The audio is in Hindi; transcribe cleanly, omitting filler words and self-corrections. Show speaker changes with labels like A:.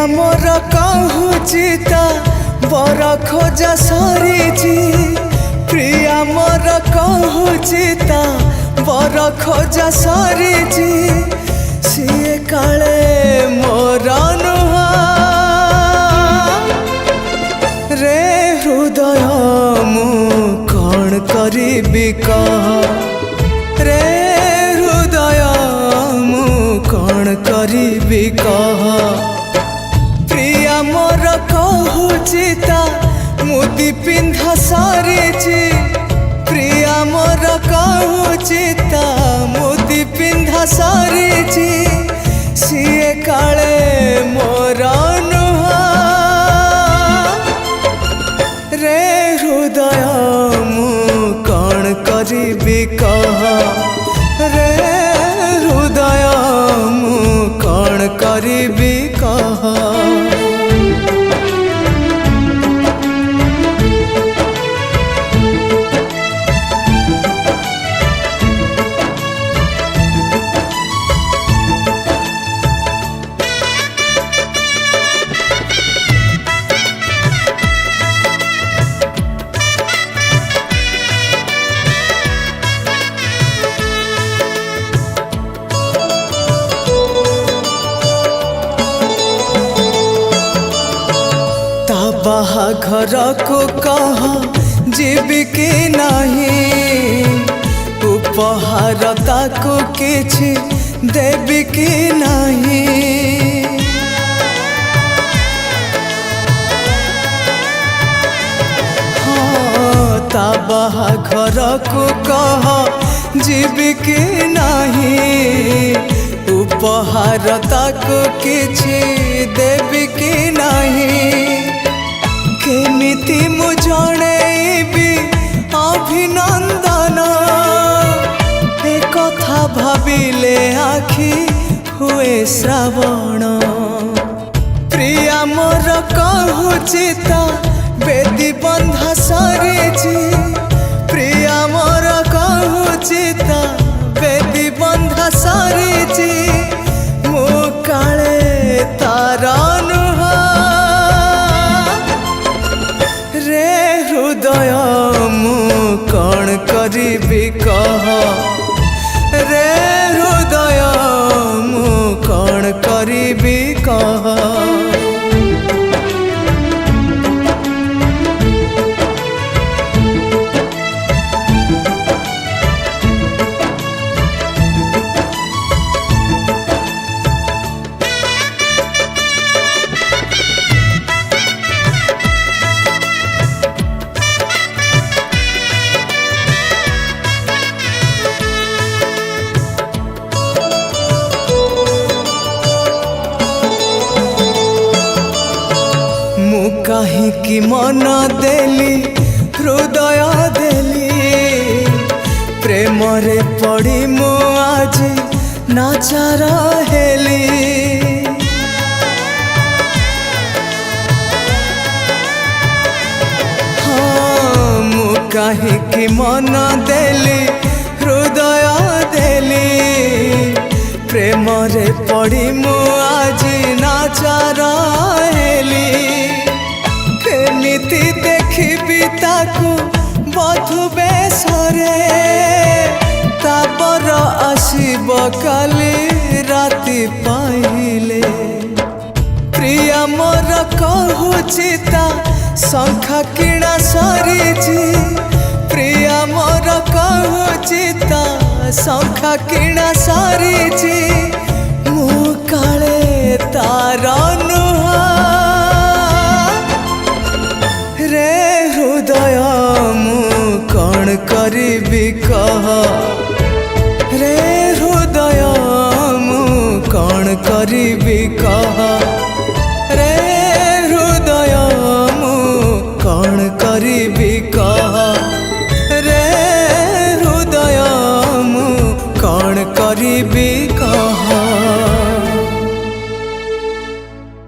A: मोर कहूचिता बर खोजा सरीची प्रिया मोर कहूचिता बर खोजा सरीची सीए काले मोर नुह रे हृदय मु कौन करी कह रे हृदय मु कौन करी कह मोर कहूचिता मुदी पिंधा सरीची प्रिया मोर कहूचिता मुदी पिंधा सरीची सीए काले मोर नुह रे हृदय मु कौन करी कह रे हृदय मु कौन करी कह बाहाघर को कह जीवी कि नहीं उपहार ताको किछि देवी कि नहीं हाँ ता बाहाघर को कह जीवी कि नहीं उपहार ताको किछि देवी कि नहीं केमिति मु जणेबी अभिनंदन ए कथा भाविले आखि हुए श्रावण प्रिया मोर कहूचिता बेदी बंधा सरीची प्रिया मोर कहूचिता बेदी बंधा सरीची मु काले तार हृदय मु कौन करी कह रे हृदय मु कौन करी कह कहीं कि मन देली हृदय देली प्रेम रे पड़ी मु आज नाचार हेली हाँ मु कहीं कि मन देली हृदय देली प्रेम रे पड़ी मु आज नाचार हेली केमिति देखिबी ताकू बधु बेसरे तापर आसीब काली राति पाइले प्रिया मोर कहूचिता शंखा किणा सरीची प्रिया मोर कहूचिता शंखा किणा सरीची हृदय मु कौन करिबी कह रे हृदय मु कौन करिबी कह।